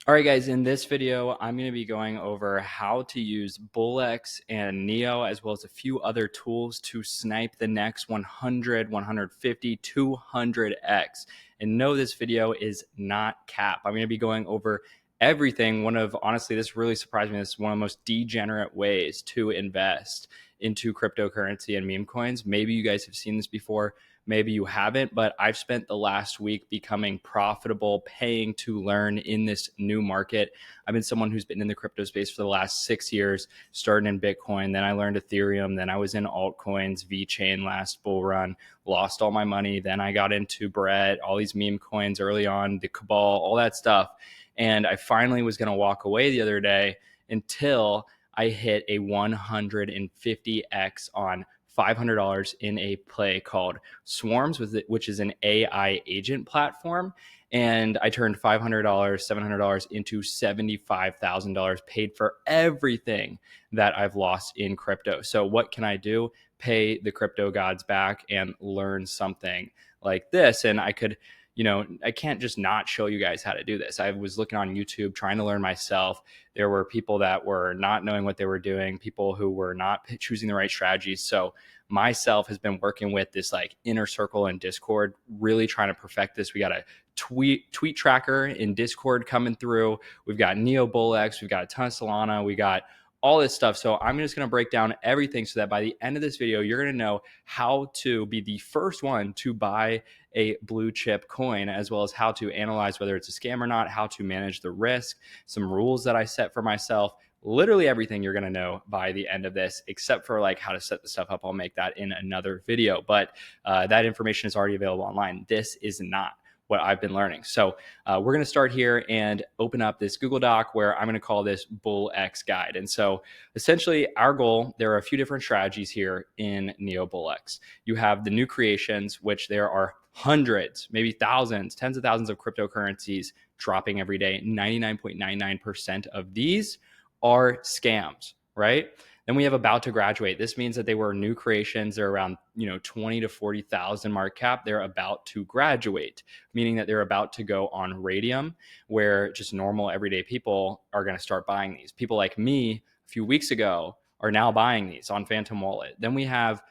All right, guys, in this video, I'm going to be going over how to use BullX and Neo, as well as a few other tools to snipe the next 100, 150, 200x. And no, this video is not cap. I'm going to be going over everything. Honestly, this really surprised me. This is one of the most degenerate ways to invest into cryptocurrency and meme coins. Maybe you guys have seen this before. Maybe you haven't, but I've spent the last week becoming profitable, paying to learn in this new market. I've been someone who's been in the crypto space for the last 6 years, starting in Bitcoin. Then I learned Ethereum. Then I was in altcoins, VeChain last bull run, lost all my money. Then I got into Bread, all these meme coins early on, the Cabal, all that stuff. And I finally was going to walk away the other day until I hit a 150x on $500 in a play called Swarms, which is an AI agent platform. And I turned $500, $700 into $75,000, paid for everything that I've lost in crypto. So what can I do? Pay the crypto gods back and learn something like this. And I can't just not show you guys how to do this. I was looking on YouTube trying to learn myself. There were people that were not knowing what they were doing, people who were not choosing the right strategies. So myself has been working with this like inner circle in Discord, really trying to perfect this. We got a tweet tracker in Discord coming through. We've got Neo BullX, we've got a ton of Solana, we got all this stuff. So I'm just going to break down everything so that by the end of this video, you're going to know how to be the first one to buy a blue chip coin, as well as how to analyze whether it's a scam or not, how to manage the risk, some rules that I set for myself, literally everything you're going to know by the end of this, except for like how to set the stuff up. I'll make that in another video, but that information is already available online. This is not what I've been learning. So we're going to start here and open up this Google Doc where I'm going to call this BullX guide. And so essentially our goal, there are a few different strategies here in Neo BullX. You have the new creations, which there are hundreds, maybe thousands, tens of thousands of cryptocurrencies dropping every day. 99.99% of these are scams, right? Then we have about to graduate. This means that they were new creations. They're around 20 to 40,000 market cap. They're about to graduate, meaning that they're about to go on Radium, where just normal everyday people are going to start buying these. People like me a few weeks ago are now buying these on Phantom Wallet. Then we have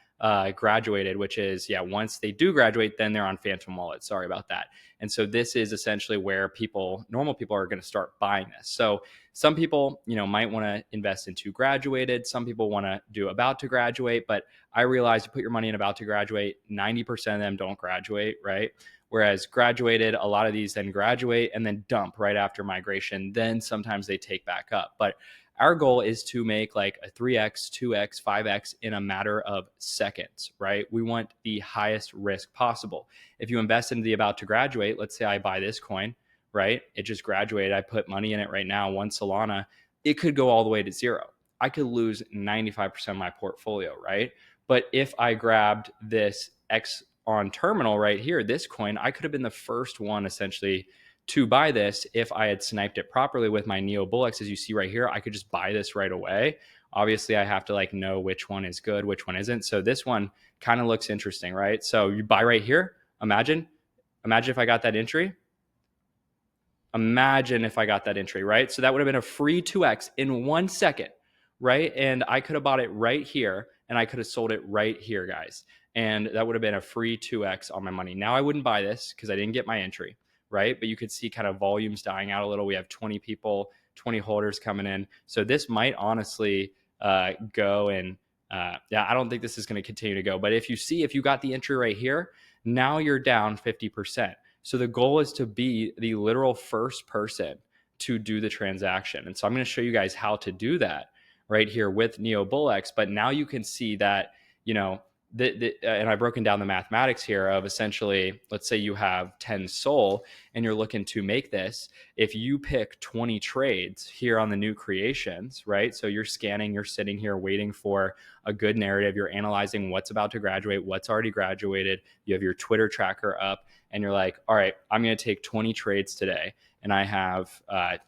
graduated, which is, once they do graduate, then they're on Phantom Wallet. Sorry about that. And so this is essentially where normal people are going to start buying this. So some people, might want to invest into graduated. Some people want to do about to graduate, but I realize you put your money in about to graduate, 90% of them don't graduate, right? Whereas graduated, a lot of these then graduate and then dump right after migration. Then sometimes they take back up. But our goal is to make like a 3x, 2x, 5x in a matter of seconds, right? We want the highest risk possible. If you invest into the about to graduate, let's say I buy this coin, right? It just graduated. I put money in it right now, one Solana. It could go all the way to zero. I could lose 95% of my portfolio, right? But if I grabbed this X on terminal right here, this coin, I could have been the first one essentially to buy this. If I had sniped it properly with my Neo BullX, as you see right here, I could just buy this right away. Obviously, I have to like know which one is good, which one isn't. So this one kind of looks interesting, right? So you buy right here. Imagine if I got that entry. Imagine if I got that entry, right? So that would have been a free 2x in 1 second, right? And I could have bought it right here and I could have sold it right here, guys. And that would have been a free 2x on my money. Now I wouldn't buy this because I didn't get my entry, right? But you could see kind of volumes dying out a little. We have 20 people, 20 holders coming in. So this might honestly go and I don't think this is going to continue to go. But if you got the entry right here, now you're down 50%. So the goal is to be the literal first person to do the transaction. And so I'm going to show you guys how to do that right here with Neo BullX. But now you can see that, and I've broken down the mathematics here of essentially, let's say you have 10 SOL and you're looking to make this. If you pick 20 trades here on the new creations, right? So you're scanning, you're sitting here waiting for a good narrative. You're analyzing what's about to graduate, what's already graduated. You have your Twitter tracker up and you're like, all right, I'm going to take 20 trades today and I have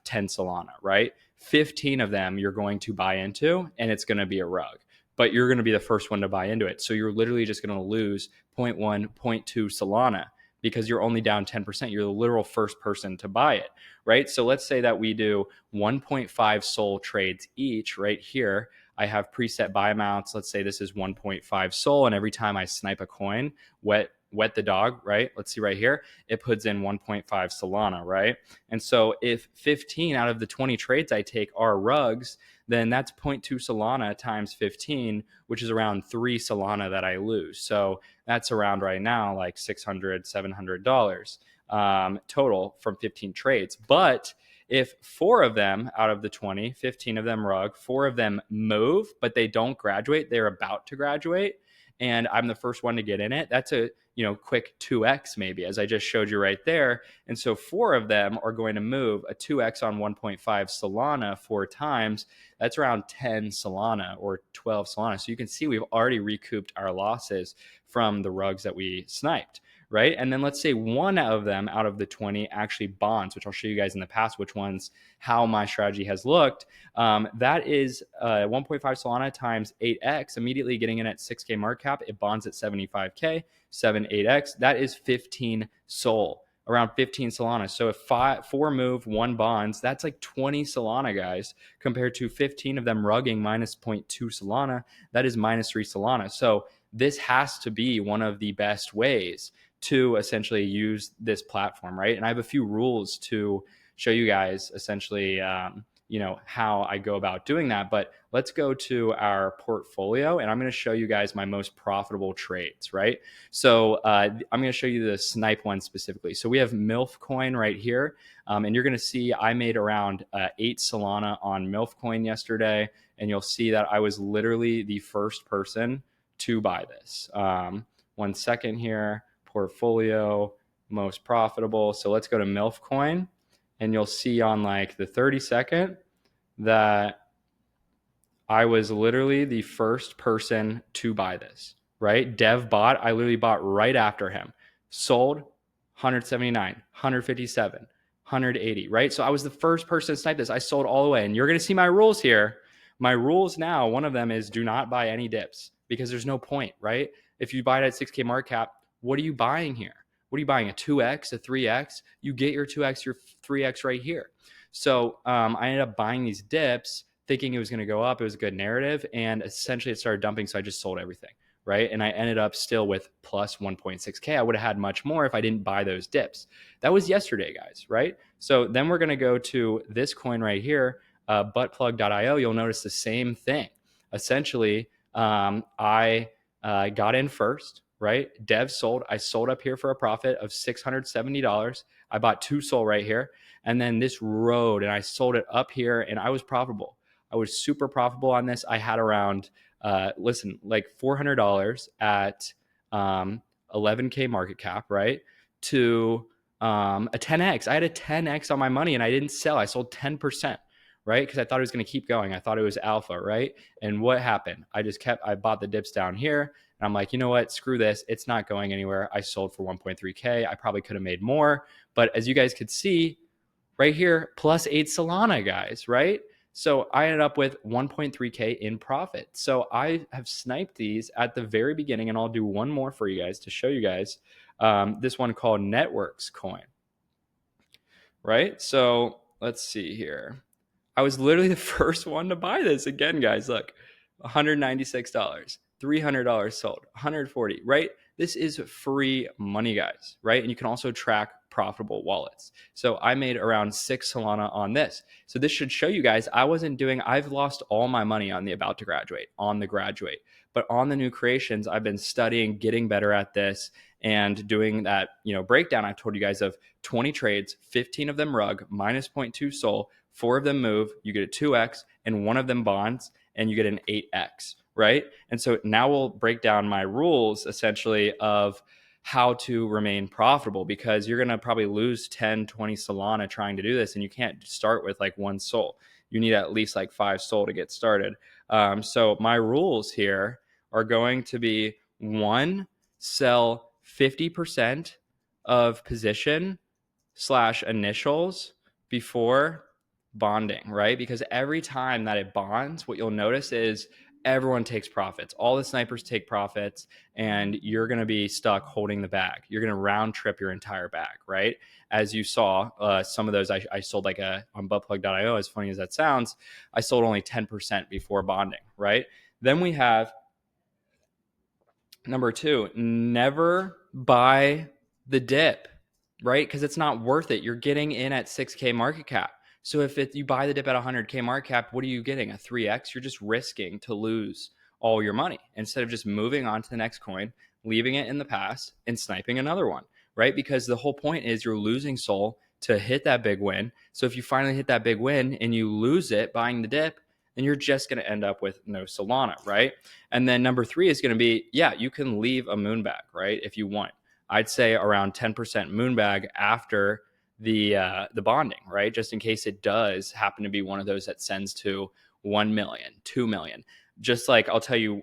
10 Solana, right? 15 of them you're going to buy into and it's going to be a rug. But you're going to be the first one to buy into it. So you're literally just going to lose 0.1, 0.2 Solana because you're only down 10%. You're the literal first person to buy it, right? So let's say that we do 1.5 SOL trades each right here. I have preset buy amounts. Let's say this is 1.5 SOL, and every time I snipe a coin, wet the dog, right? Let's see right here, it puts in 1.5 Solana, right? And so if 15 out of the 20 trades I take are rugs, then that's 0.2 Solana times 15, which is around 3 Solana that I lose. So that's around right now like $600, $700 total from 15 trades. But if 4 of them out of the 20, 15 of them rug, 4 of them move, but they don't graduate, they're about to graduate, and I'm the first one to get in it, that's a quick 2x maybe, as I just showed you right there. And so 4 of them are going to move a 2x on 1.5 Solana 4 times. That's around 10 Solana or 12 Solana. So you can see we've already recouped our losses from the rugs that we sniped, right? And then let's say 1 of them out of the 20 actually bonds, which I'll show you guys in the past which ones, how my strategy has looked. That is 1.5 Solana times 8x, immediately getting in at 6K market cap. It bonds at 75K, 8x. That is 15 SOL, around 15 Solana. So if 4 move, 1 bonds, that's like 20 Solana, guys, compared to 15 of them rugging minus 0.2 Solana. That is minus 3 Solana. So this has to be one of the best ways to essentially use this platform, right? And I have a few rules to show you guys essentially how I go about doing that. But let's go to our portfolio, and I'm going to show you guys my most profitable trades, right? So I'm going to show you the Snipe one specifically. So we have MILF coin right here, and you're going to see I made around 8 Solana on MILF coin yesterday, and you'll see that I was literally the first person to buy this. 1 second here, portfolio, most profitable. So let's go to MILF coin, and you'll see on like the 32nd that I was literally the first person to buy this, right? Dev bought, I literally bought right after him. Sold 179, 157, 180, right? So I was the first person to snipe this. I sold all the way. And you're going to see my rules here. My rules now, one of them is do not buy any dips because there's no point, right? If you buy it at 6K market cap, what are you buying here? What are you buying? A 2x, a 3x? You get your 2x, your 3x right here. So I ended up buying these dips thinking it was going to go up. It was a good narrative. And essentially it started dumping. So I just sold everything, right? And I ended up still with plus 1.6K. I would have had much more if I didn't buy those dips. That was yesterday, guys, right? So then we're going to go to this coin right here, buttplug.io. You'll notice the same thing. Essentially, I got in first, right? Dev sold. I sold up here for a profit of $670. I bought 2 SOL right here. And then this rode and I sold it up here and I was profitable. I was super profitable on this. I had around, like $400 at 11K market cap, right? To a 10X. I had a 10X on my money and I didn't sell. I sold 10%, right? Because I thought it was going to keep going. I thought it was alpha, right? And what happened? I bought the dips down here. And I'm like, you know what? Screw this. It's not going anywhere. I sold for 1.3K. I probably could have made more. But as you guys could see right here, plus 8 Solana, guys, right? So I ended up with 1.3K in profit. So I have sniped these at the very beginning, and I'll do one more for you guys to show you guys. This one called Networks coin, right? So let's see here. I was literally the first one to buy this. Again, guys, look, $196, $300 sold, 140, right? This is free money, guys, right? And you can also track profitable wallets. So I made around 6 Solana on this. So this should show you guys I've lost all my money on the about to graduate, on the graduate. But on the new creations, I've been studying, getting better at this, and doing that, breakdown I told you guys of 20 trades, 15 of them rug, minus 0.2 SOL, 4 of them move, you get a 2x, and 1 of them bonds, and you get an 8x, right? And so now we'll break down my rules essentially of how to remain profitable, because you're going to probably lose 10, 20 Solana trying to do this, and you can't start with like 1 SOL. You need at least like 5 SOL to get started. So my rules here are going to be 1, sell 50% of position / initials before bonding, right? Because every time that it bonds, what you'll notice is everyone takes profits. All the snipers take profits, and you're going to be stuck holding the bag. You're going to round trip your entire bag, right? As you saw, some of those I sold like on buttplug.io. As funny as that sounds, I sold only 10% before bonding, right? Then we have number 2, never buy the dip, right? Because it's not worth it. You're getting in at 6K market cap. So if you buy the dip at 100K market cap, what are you getting? A 3X? You're just risking to lose all your money instead of just moving on to the next coin, leaving it in the past, and sniping another one, right? Because the whole point is you're losing soul to hit that big win. So if you finally hit that big win and you lose it buying the dip, then you're just going to end up with no Solana, right? And then number 3 is going to be, yeah, you can leave a moon bag, right? If you want. I'd say around 10% moon bag after the bonding, right? Just in case it does happen to be one of those that sends to 1 million, 2 million. Just like I'll tell you,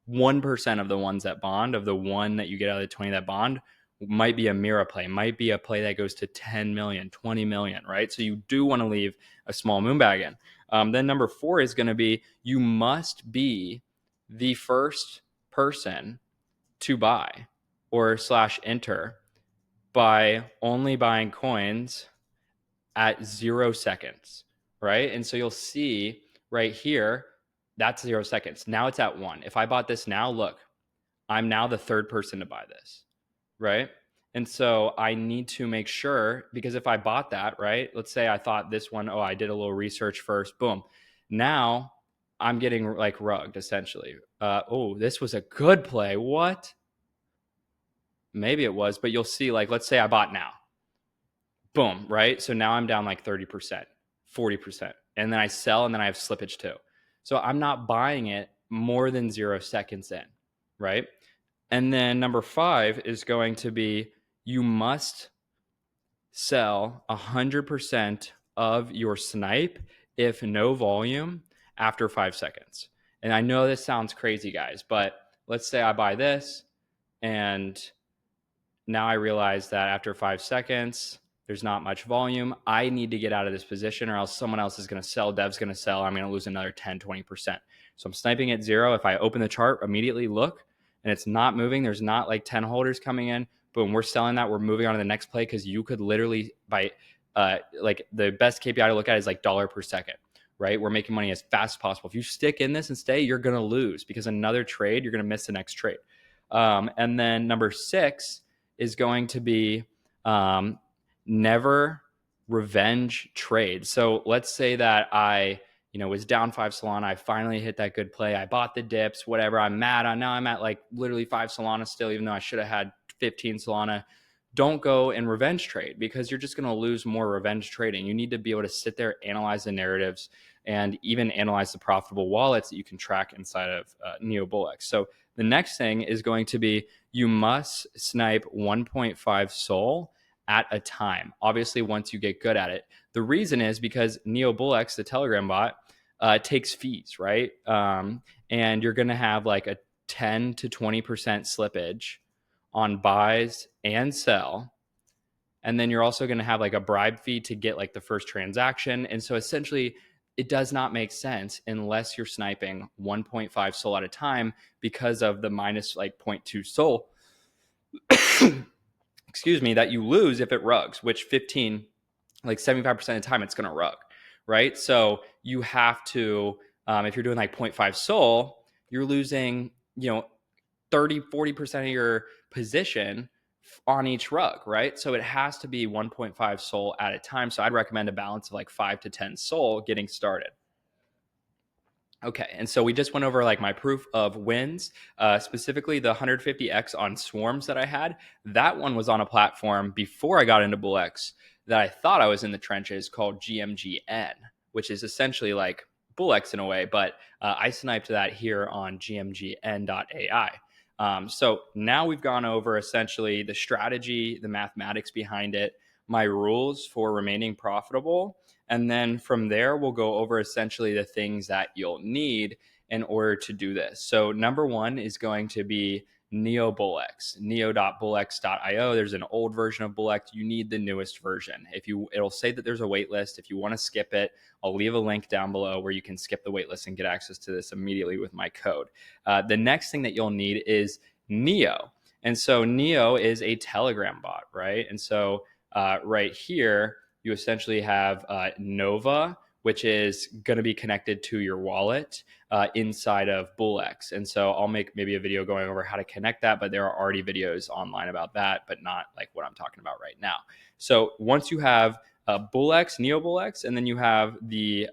1% of the ones that bond, of the one that you get out of the 20 that bond, might be a Mira play, might be a play that goes to 10 million, 20 million, right? So you do want to leave a small moon bag in. Then number 4 is going to be, you must be the first person to buy or slash enter by only buying coins at 0 seconds, right? And so you'll see right here, that's 0 seconds. Now it's at 1. If I bought this now, look, I'm now the third person to buy this, right? And so I need to make sure, because if I bought that, right, let's say I thought this one, I did a little research first, boom. Now I'm getting like rugged essentially. This was a good play. What? Maybe it was, but you'll see, like, let's say I bought now. Boom, right? So now I'm down like 30%, 40%. And then I sell and then I have slippage too. So I'm not buying it more than 0 seconds in, right? And then number 5 is going to be, you must sell 100% of your snipe if no volume after 5 seconds. And I know this sounds crazy, guys, but let's say I buy this and now I realize that after 5 seconds, there's not much volume. I need to get out of this position or else someone else is going to sell. Dev's going to sell. I'm going to lose another 10, 20%. So I'm sniping at 0. If I open the chart, immediately look, and it's not moving, there's not like 10 holders coming in, boom, we're selling that. We're moving on to the next play, because you could literally, by like the best KPI to look at is like dollar per second, right? We're making money as fast as possible. If you stick in this and stay, you're going to lose, because another trade, you're going to miss the next trade. And then number 6 is going to be never revenge trade. So let's say that I was down 5 Solana. I finally hit that good play. I bought the dips, whatever. I'm mad. Now I'm at like literally 5 Solana still, even though I should have had 15 Solana. Don't go and revenge trade, because you're just going to lose more revenge trading. You need to be able to sit there, analyze the narratives, and even analyze the profitable wallets that you can track inside of Neo BullX. So the next thing is going to be, you must snipe 1.5 SOL at a time. Obviously, once you get good at it. The reason is because Neo BullX, the Telegram bot, takes fees, right? And you're going to have like a 10 to 20% slippage on buys and sell. And then you're also going to have like a bribe fee to get like the first transaction. And so essentially, it does not make sense unless you're sniping 1.5 SOL at a time, because of the minus like 0.2 SOL, excuse me, that you lose if it rugs, which 75% of the time it's going to rug, right? So you have to, if you're doing like 0.5 SOL, you're losing, 30, 40% of your position on each rug, right? So it has to be 1.5 SOL at a time. So I'd recommend a balance of like 5 to 10 SOL getting started. Okay, and so we just went over like my proof of wins, specifically the 150x on swarms that I had. That one was on a platform before I got into BullX that I thought I was in the trenches, called GMGN, which is essentially like BullX in a way, but I sniped that here on gmgn.ai. So now we've gone over essentially the strategy, the mathematics behind it, my rules for remaining profitable. And then from there, we'll go over essentially the things that you'll need in order to do this. So number 1 is going to be BullX, neo.bullx.io. There's an old version of BullX. You need the newest version. It'll say that there's a wait list. If you want to skip it, I'll leave a link down below where you can skip the wait list and get access to this immediately with my code. The next thing that you'll need is Neo. And so Neo is a Telegram bot, right? And so right here, you essentially have Nova, which is going to be connected to your wallet inside of BullX. And so I'll make maybe a video going over how to connect that, but there are already videos online about that, but not like what I'm talking about right now. So once you have BullX, Neo BullX, and then you have the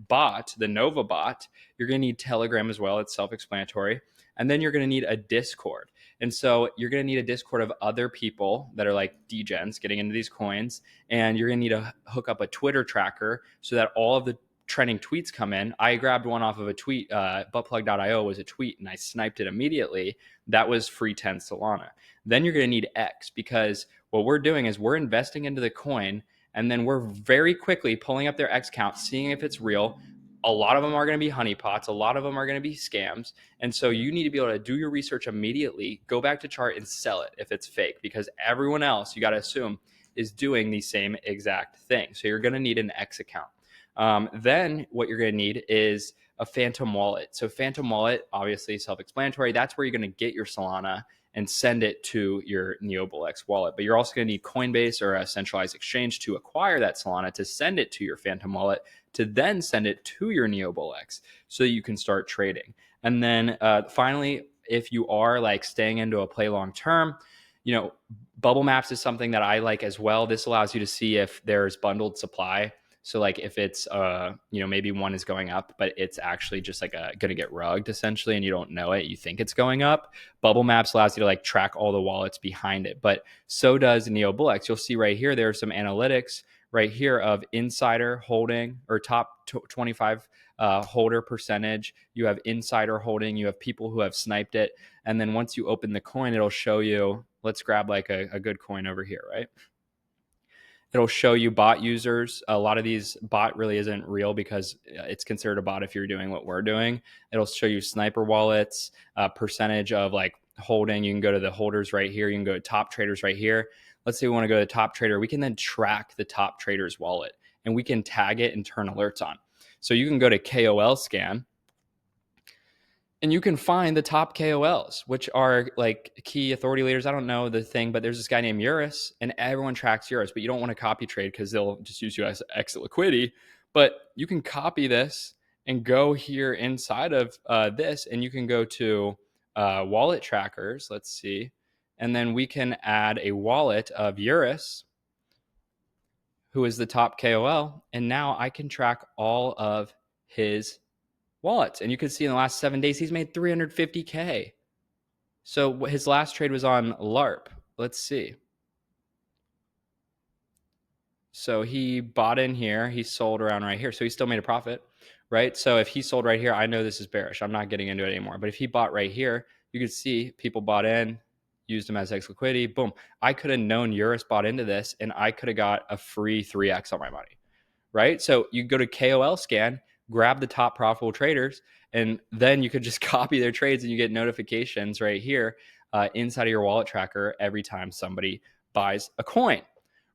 bot, the Nova bot, you're going to need Telegram as well. It's self-explanatory. And then you're going to need a Discord. And so you're going to need a Discord of other people that are like degens getting into these coins. And you're going to need to hook up a Twitter tracker so that all of the trending tweets come in. I grabbed one off of a tweet. Buttplug.io was a tweet and I sniped it immediately. That was free 10 Solana. Then you're going to need X, because what we're doing is we're investing into the coin and then we're very quickly pulling up their X count, seeing if it's real. A lot of them are going to be honeypots. A lot of them are going to be scams. And so you need to be able to do your research immediately, go back to chart and sell it if it's fake, because everyone else, you got to assume, is doing the same exact thing. So you're going to need an X account. Then what you're going to need is a Phantom wallet. So Phantom wallet, obviously self-explanatory. That's where you're going to get your Solana and send it to your NeoBullX wallet. But you're also going to need Coinbase or a centralized exchange to acquire that Solana, to send it to your Phantom wallet, to then send it to your NeoBullX so you can start trading. And then finally, if you are like staying into a play long term, Bubble Maps is something that I like as well. This allows you to see if there's bundled supply. So like if it's, maybe one is going up, but it's actually just like going to get rugged essentially, and you don't know it, you think it's going up. Bubble Maps allows you to like track all the wallets behind it, but so does NeoBullX. You'll see right here, there are some analytics right here of insider holding or top 25 holder percentage. You have insider holding, you have people who have sniped it. And then once you open the coin, it'll show you, let's grab like a good coin over here, right? It'll show you bot users. A lot of these bot really isn't real because it's considered a bot if you're doing what we're doing. It'll show you sniper wallets, percentage of like holding. You can go to the holders right here. You can go to top traders right here. Let's say we want to go to top trader. We can then track the top trader's wallet and we can tag it and turn alerts on. So you can go to KOL scan and you can find the top KOLs, which are like key authority leaders. I don't know the thing, but there's this guy named Eurus, and everyone tracks Eurus, but you don't want to copy trade because they'll just use you as exit liquidity. But you can copy this and go here inside of this, and you can go to wallet trackers. Let's see. And then we can add a wallet of Eurus, who is the top KOL. And now I can track all of his wallets. And you can see in the last 7 days, he's made 350K. So his last trade was on LARP. Let's see. So he bought in here. He sold around right here. So he still made a profit, right? So if he sold right here, I know this is bearish. I'm not getting into it anymore. But if he bought right here, you could see people bought in, used him as X liquidity. Boom. I could have known Eurus bought into this, and I could have got a free 3X on my money, right? So you go to KOL scan, grab the top profitable traders, and then you could just copy their trades and you get notifications right here inside of your wallet tracker every time somebody buys a coin,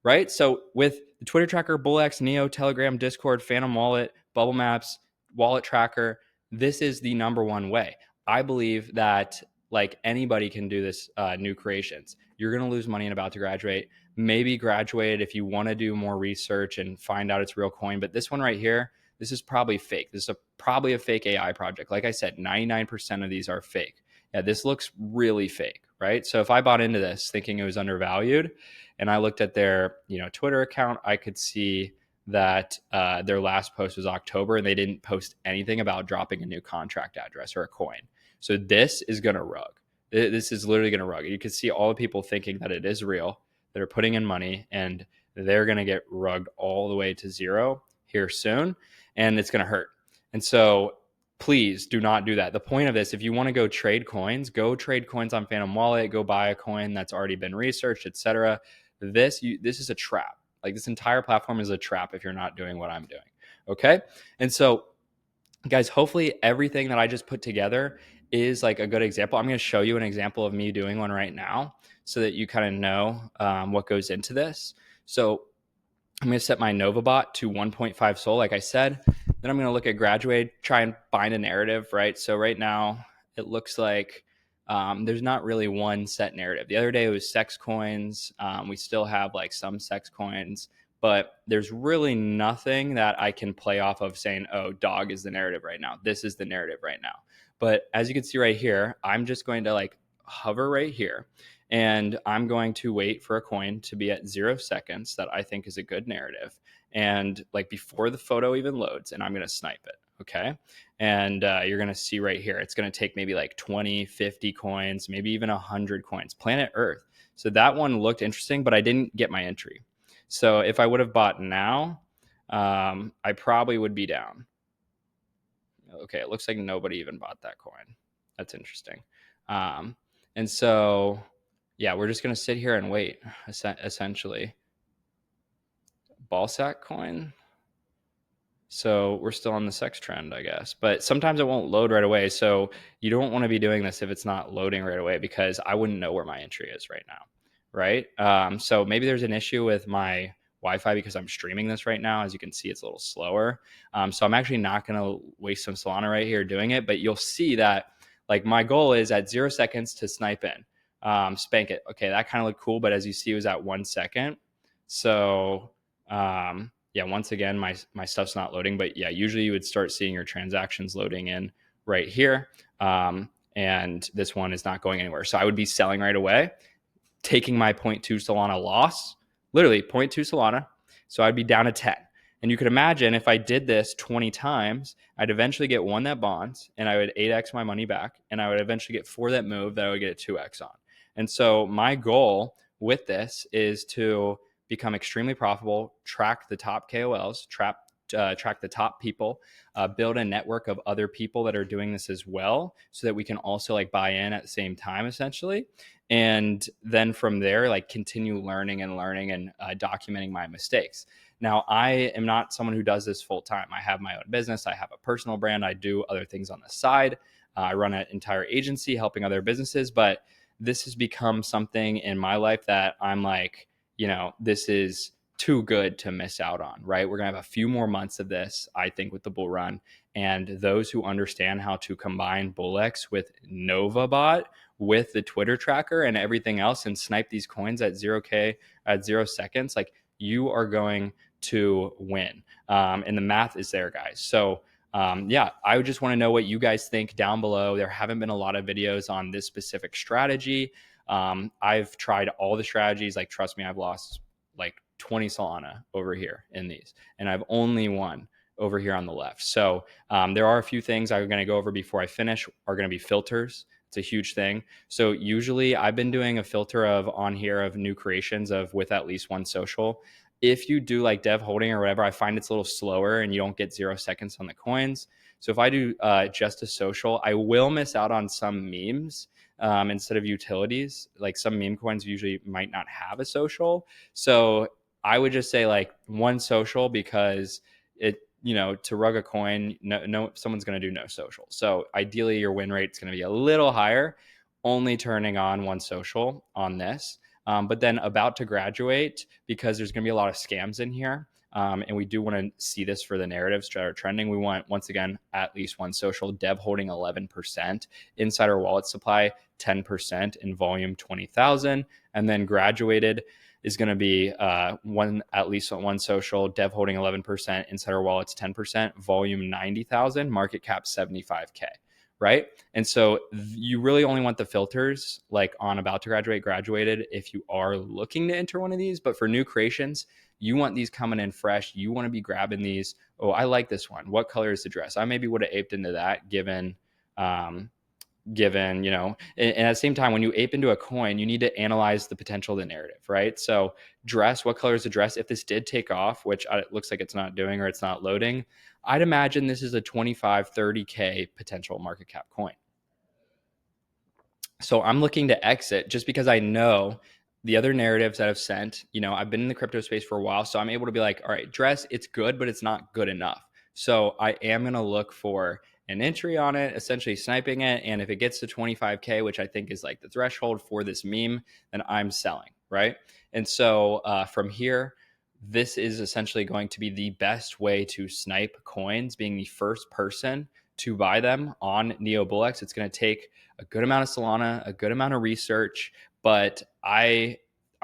right? So with the Twitter tracker, BullX, Neo, Telegram, Discord, Phantom Wallet, Bubble Maps, Wallet Tracker, this is the number one way. I believe that like anybody can do this new creations. You're going to lose money and about to graduate. Maybe graduate if you want to do more research and find out it's real coin. But this one right here, this is probably fake. This is probably a fake AI project. Like I said, 99% of these are fake. Yeah, this looks really fake, right? So if I bought into this thinking it was undervalued and I looked at their Twitter account, I could see that their last post was October and they didn't post anything about dropping a new contract address or a coin. So this is going to rug. This is literally going to rug. You can see all the people thinking that it is real, that are putting in money, and they're going to get rugged all the way to zero here soon. And it's going to hurt. And so please do not do that. The point of this, if you want to go trade coins on Phantom Wallet, go buy a coin that's already been researched, etc. This is a trap. Like this entire platform is a trap if you're not doing what I'm doing. Okay. And so guys, hopefully everything that I just put together is like a good example. I'm going to show you an example of me doing one right now so that you kind of know what goes into this. So I'm going to set my NovaBot to 1.5 Sol, like I said. Then I'm going to look at graduate, try and find a narrative, right? So right now it looks like there's not really one set narrative. The other day it was sex coins. We still have like some sex coins, but there's really nothing that I can play off of saying, oh, dog is the narrative right now. This is the narrative right now. But as you can see right here, I'm just going to like hover right here. And I'm going to wait for a coin to be at 0 seconds that I think is a good narrative. And like before the photo even loads, and I'm going to snipe it. Okay. And you're going to see right here, it's going to take maybe like 20, 50 coins, maybe even 100 coins. Planet Earth. So that one looked interesting, but I didn't get my entry. So if I would have bought now, I probably would be down. Okay. It looks like nobody even bought that coin. That's interesting. And so yeah, we're just going to sit here and wait, essentially. Ball sack coin. So we're still on the sex trend, I guess. But sometimes it won't load right away. So you don't want to be doing this if it's not loading right away, because I wouldn't know where my entry is right now, right? So maybe there's an issue with my Wi-Fi because I'm streaming this right now. As you can see, it's a little slower. So I'm actually not going to waste some Solana right here doing it. But you'll see that like my goal is at 0 seconds to snipe in. Spank it. Okay, that kind of looked cool, but as you see, it was at 1 second. So yeah, once again, my stuff's not loading, but yeah, usually you would start seeing your transactions loading in right here. And this one is not going anywhere. So I would be selling right away, taking my 0.2 Solana loss, literally 0.2 Solana. So I'd be down to 10. And you could imagine if I did this 20 times, I'd eventually get one that bonds and I would 8x my money back. And I would eventually get 4 that move that I would get a 2x on. And so my goal with this is to become extremely profitable, track the top KOLs, track the top people, build a network of other people that are doing this as well, so that we can also like buy in at the same time, essentially. And then from there, like continue learning and documenting my mistakes. Now, I am not someone who does this full time. I have my own business. I have a personal brand. I do other things on the side. I run an entire agency helping other businesses, but this has become something in my life that I'm like, this is too good to miss out on, right? We're going to have a few more months of this, I think, with the bull run. And those who understand how to combine BullX with NovaBot, with the Twitter tracker and everything else, and snipe these coins at 0K at 0 seconds, like you are going to win. And the math is there, guys. So yeah, I would just want to know what you guys think down below. There haven't been a lot of videos on this specific strategy. I've tried all the strategies. Like, trust me, I've lost like 20 Solana over here in these, and I've only won over here on the left. So there are a few things I'm going to go over before I finish are going to be filters. It's a huge thing. So usually I've been doing a filter of on here of new creations of with at least one social. If you do like dev holding or whatever, I find it's a little slower and you don't get 0 seconds on the coins. So if I do just a social, I will miss out on some memes instead of utilities. Like some meme coins usually might not have a social. So I would just say like one social, because it, to rug a coin, no someone's going to do no social. So ideally your win rate is going to be a little higher, only turning on one social on this. But then about to graduate, because there's going to be a lot of scams in here. And we do want to see this for the narratives that are trending. We want, once again, at least one social, dev holding 11%, insider wallet supply 10%, in volume 20,000, and then graduated is going to be at least one social, dev holding 11%, insider wallets 10%, volume 90,000, market cap 75K. Right. And so you really only want the filters like on about to graduated if you are looking to enter one of these. But for new creations, you want these coming in fresh. You want to be grabbing these. Oh, I like this one. What color is the dress? I maybe would have aped into that given, and at the same time, when you ape into a coin, you need to analyze the potential of the narrative, right? So dress, what color is the dress? If this did take off, which it looks like it's not doing or it's not loading, I'd imagine this is a 25, 30K potential market cap coin. So I'm looking to exit just because I know the other narratives that I've sent, I've been in the crypto space for a while. So I'm able to be like, all right, dress, it's good, but it's not good enough. So I am going to look for an entry on it, essentially sniping it. And if it gets to 25K, which I think is like the threshold for this meme, then I'm selling, right? And so from here, this is essentially going to be the best way to snipe coins, being the first person to buy them on Neo BullX. It's going to take a good amount of Solana, a good amount of research, but I'm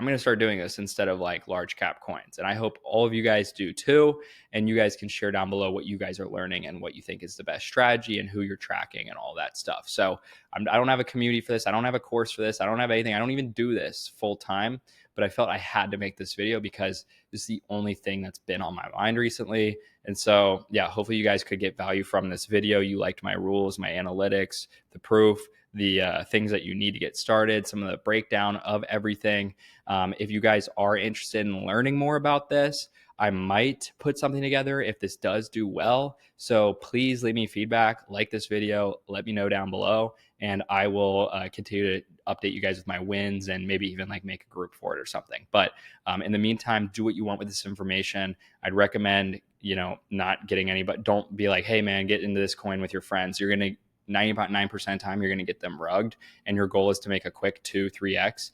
going to start doing this instead of like large cap coins. And I hope all of you guys do too. And you guys can share down below what you guys are learning and what you think is the best strategy and who you're tracking and all that stuff. So I don't have a community for this. I don't have a course for this. I don't have anything. I don't even do this full time, but I felt I had to make this video because this is the only thing that's been on my mind recently. And so, yeah, hopefully you guys could get value from this video. You liked my rules, my analytics, the proof, the things that you need to get started, some of the breakdown of everything. If you guys are interested in learning more about this, I might put something together if this does do well. So please leave me feedback, like this video, let me know down below, and I will continue to update you guys with my wins and maybe even like make a group for it or something. But in the meantime, do what you want with this information. I'd recommend, not getting any, but don't be like, hey man, get into this coin with your friends. You're going to 90.9% of the time, you're going to get them rugged. And your goal is to make a quick 2-3x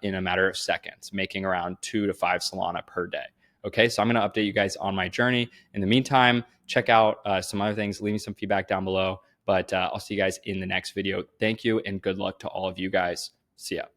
in a matter of seconds, making around 2 to 5 Solana per day. Okay, so I'm going to update you guys on my journey. In the meantime, check out some other things. Leave me some feedback down below. But I'll see you guys in the next video. Thank you and good luck to all of you guys. See ya.